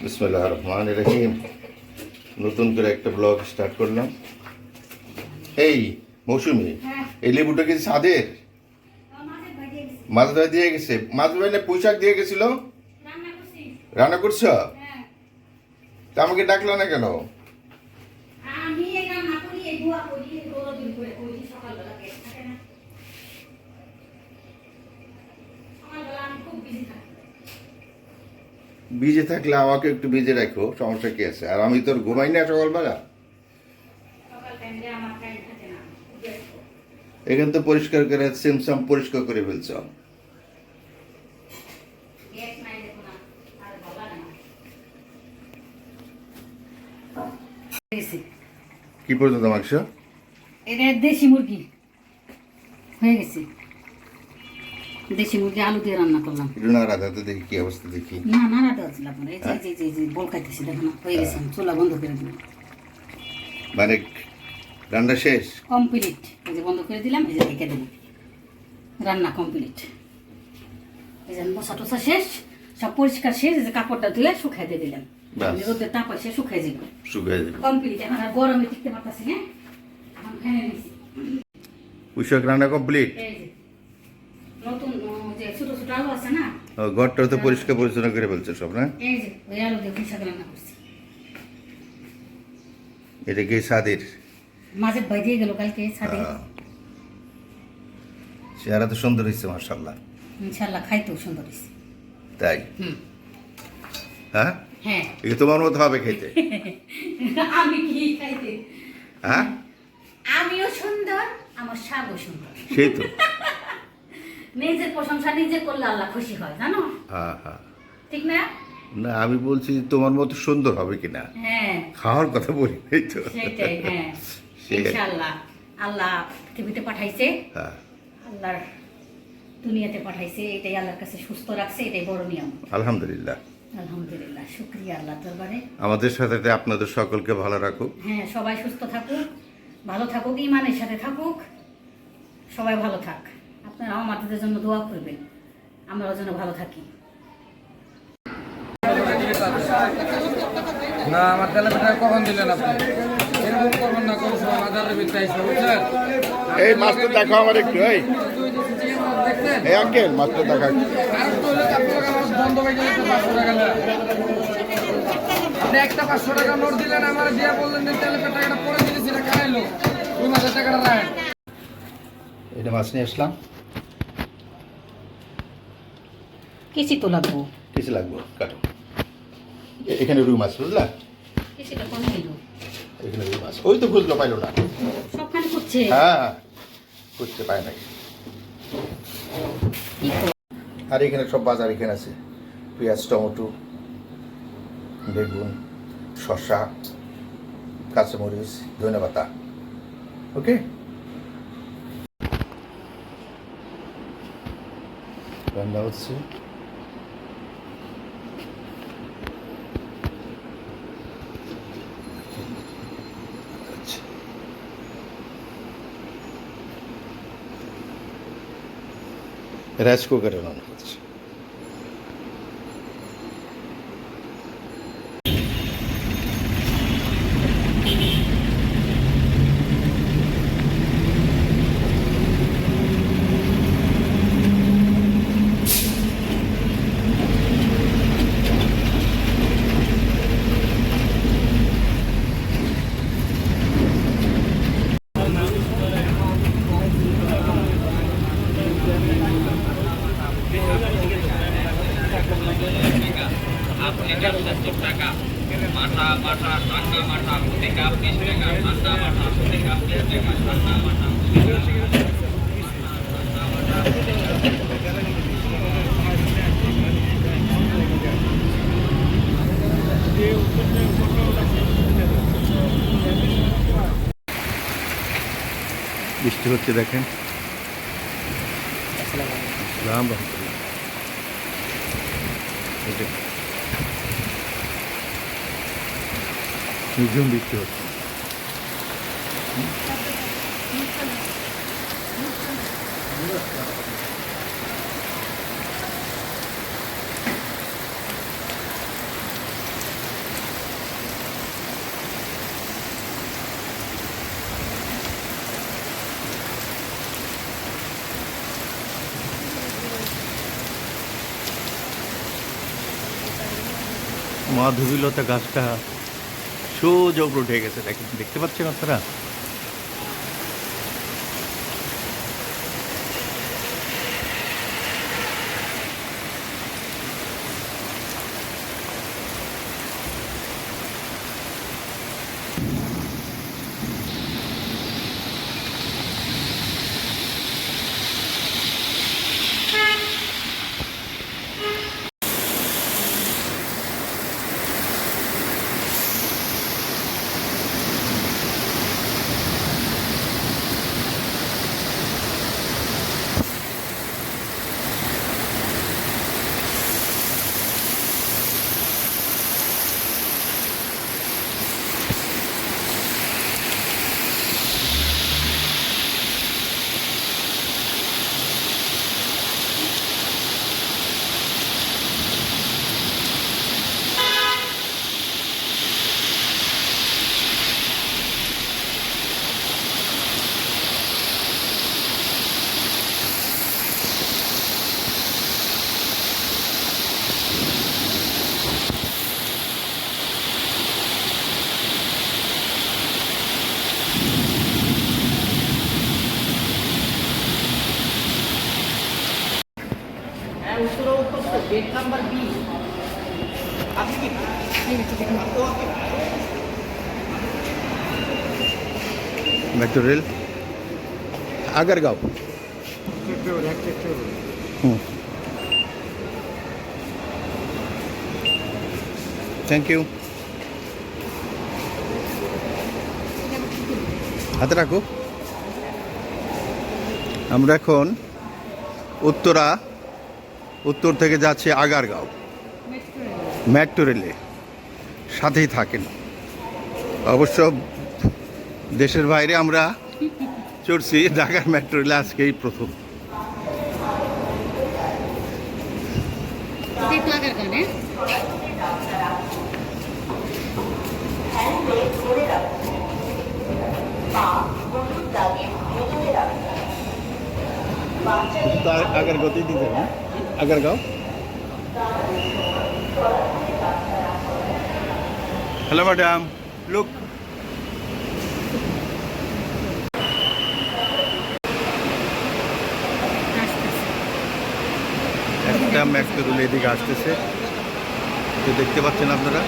বিসমিল্লাহির রহমানির রহিম। নতুন করে একটা ব্লগ স্টার্ট করলাম। এই মৌসুমি, এই লেবুটা কি সাদের? মাছ ভাই দিয়ে গেছে। মাছ ভাই না পুঁই শাক দিয়ে গেছিল? রান্না করছো? তা আমাকে ডাকলো না কেন? ভিজে থাকলে আমাকে একটু ভিজে রাখো, সমস্যা কি আছে? আর আমি তোর ঘুমাই না সকালবেলা। এখান তো পরিষ্কার করে সিমসাম পরিষ্কার করে ফেলছ। কি পর্যন্ত মাংস? এটা দেশি মুরগি হয়ে গেছে। দেশি মুরগি আলু দিয়ে রান্না করলাম। একটু না রাধা তো দেখি কি অবস্থা দেখি। না না রাধা হচ্ছিল আপনার এই যে যে যে বল খাইতেছি দেখুন হয়ে গেছে। চুলা বন্ধ করে দিলাম, মানে রান্না শেষ কমপ্লিট। এই যে বন্ধ করে দিলাম, এই যে রেখে দিলাম, রান্না কমপ্লিট। এই যে মশা টসা শেষ, সব পরিষ্কার শেষ। এই যে কাপড়টা ধুয়ে শুকাই দিয়ে দিলাম, রোদের তাপ আসে শুকাই যাবে, শুকাই যাবে কমপ্লিট। এখন আর গরমে টিকতে পারতাছি না, এখন ফেলে দিছি। পুঁইশাক রান্না কমপ্লিট। এই যে নতুন যে ছোট ছোট আলু আছে না, ঘরটা তো পরিষ্কার পরিচ্ছন্ন করে ফেলছে সব না? এই যে ওই আলু দিয়ে পুঁই শাক রান্না করছি। এটা কি সাদের? মাঝে ভাই দিয়ে গেল কালকে ছাদে। চেহারা তো সুন্দর হয়েছে মাশাআল্লাহ। ইনশাআল্লাহ খাইতেও সুন্দর হয়েছে। তাই? হ্যাঁ হ্যাঁ, এটা তোমার মতো হবে খেতে? আমি কি খাইতে? হ্যাঁ, আমিও সুন্দর, আমার শাকও সুন্দর। সেই তো। নিজের প্রশংসা নিজে করলে আল্লাহ খুশি হয়, জানো? হ্যাঁ হ্যাঁ, ঠিক না? না আমি বলছি তোমার মতো সুন্দর হবে কিনা, হ্যাঁ খাওয়ার কথা বলি এই তো। সেটাই, হ্যাঁ ইনশাআল্লাহ। আল্লাহ পৃথিবীতে পাঠাইছে, হ্যাঁ আল্লাহর দুনিয়াতে পাঠাইছে, এটাই আল্লাহর কাছে সুস্থ রাখছে, এটাই বড় নিয়ম। আলহামদুলিল্লাহ, আলহামদুলিল্লাহ, শুকরিয়া আল্লাহ দরবারে। আমাদের সাথে আপনাদের সকলকে ভালো রাখুক। হ্যাঁ, সবাই সুস্থ থাকুক, ভালো থাকুক, ইমানের সাথে থাকুক, সবাই ভালো থাক। আপনারাও আমাদের জন্য দোয়া করবেন, আমরাও যেন ভালো থাকি। না আমার তেলাপিঠা কখন দিলেন আপনি? এরকম করবেন না, কোন সময় মাদার বিদ্যা হিসেবে বুঝছেন? এই মাছটা দেখো আমার একটু। এই আঙ্কেল মাছটা দেখা। বন্ধ হয়ে গেলে 500 টাকা নেন। আপনি একটা 500 টাকা নোট দিলেন, আমার দিয়া বললেন যে তেলাপিঠা টাকাটা পরে দিয়েছি, এটা খাইলো 2 মাসের টাকাটা রাখেন। এটা মাছ নিয়ে আসলাম। কেসি তো লাগবো, কিছু লাগবে কাটো। এখানে রুই মাছ বুঝলা? কেসিটা কমে গেল। এখানে রুই মাছ, ওই তো খুঁজলো পাইলো না। সবখানে করছে। হ্যাঁ খুঁজতে পায় নাই। আর এখানে সব বাজার এখানে আছে, পেঁয়াজ, টমেটো, বেগুন, শসা, কাঁচামরিচ, ধনেপাতা। ওকে, রান্না হচ্ছে। রাইস কুকারে রান্না হচ্ছে। মাথা মাথা টাকা মাথা প্রতিকা 20 টাকা মাথা মাথা প্রতিকা 20 টাকা মাথা মাথা বৃষ্টি হচ্ছে দেখেন। আসসালামু আলাইকুম। নিঝুম বৃষ্টি হচ্ছে। মাধবীলতা গাছটা সোজা উপরে উঠে গেছে, দেখেন, দেখতে পাচ্ছেন আপনারা? Metro rail Agargaon. Thank you. হাতে রাখো। আমরা এখন উত্তর থেকে যাচ্ছি আগারগাঁও মেট্রো রেলে, সাথেই থাকেন। অবশ্য দেশের বাইরে আমরা চড়ছি, ঢাকার মেট্রো রেলে আজকেই প্রথম। আগারগাঁওতেই দিতে হবে, আগারগাঁও। Hello madam, look. একটা মেট্রো রেল এদিকে আসতেছে, তো দেখতে পাচ্ছেন আপনারা।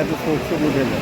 এত সবুজ এলো।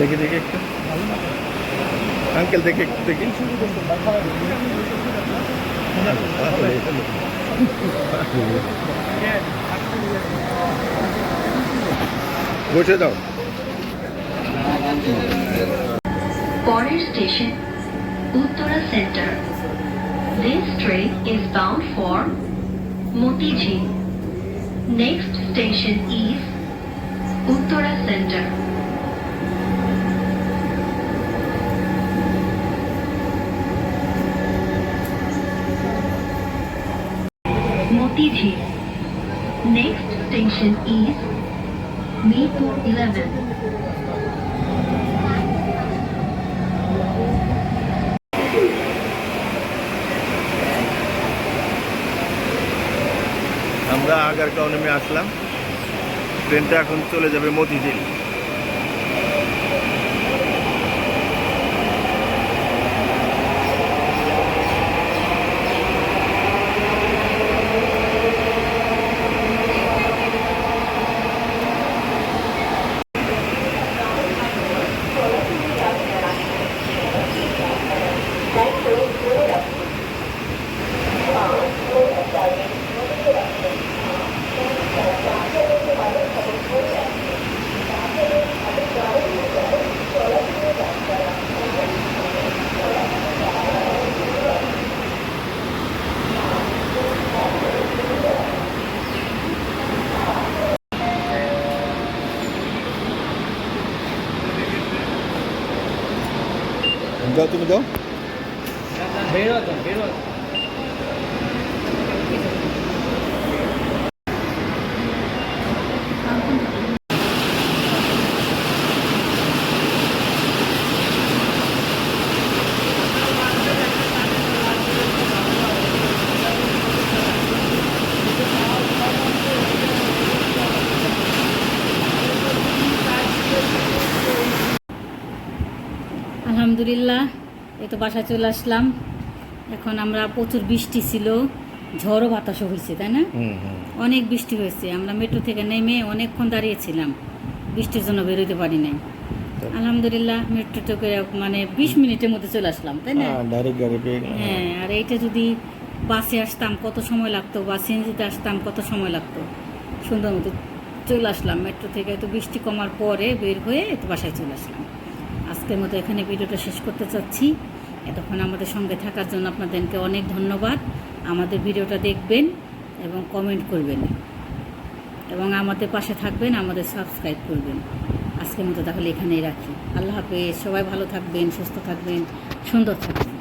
দেখি দেখি একটু আঙ্কেল, দেখি একটু দেখি। বসে দাও। পরের station Uttara centre. This train is bound for Motijheel. Next station is Uttara Center. Motijheel. Next station is Mirpur 11. আমরা আগারগাঁও নেমে আসলাম, ট্রেনটা এখন চলে যাবে মতিঝিল। দাও, তুমি দাও। আলহামদুলিল্লাহ, এই তো বাসায় চলে আসলাম। এখন আমরা প্রচুর বৃষ্টি ছিল, ঝড়ও বাতাসও হয়েছে, তাই না? অনেক বৃষ্টি হয়েছে। আমরা মেট্রো থেকে নেমে অনেকক্ষণ দাঁড়িয়েছিলাম, বৃষ্টির জন্য বেরোতে পারি নাই। আলহামদুলিল্লাহ মেট্রো থেকে মানে 20 মিনিটের মধ্যে চলে আসলাম, তাই না? ডাইরেক্ট গাড়ি পেয়ে গেলাম। হ্যাঁ, আর এইটা যদি বাসে আসতাম কত সময় লাগতো, বা সিএনজিতে আসতাম কত সময় লাগতো। সুন্দর মতো চলে আসলাম মেট্রো থেকে। তো বৃষ্টি কমার পরে বের হয়ে তো বাসায় চলে আসলাম। আজকের মতো এখানে ভিডিওটা শেষ করতে চাচ্ছি। এতক্ষণ আমাদের সঙ্গে থাকার জন্য আপনাদেরকে অনেক ধন্যবাদ। আমাদের ভিডিওটা দেখবেন এবং কমেন্ট করবেন এবং আমাদের পাশে থাকবেন, আমাদের সাবস্ক্রাইব করবেন। আজকের মতো তাহলে এখানেই রাখি। আল্লাহ হাফেজ। সবাই ভালো থাকবেন, সুস্থ থাকবেন, সুন্দর থাকবেন।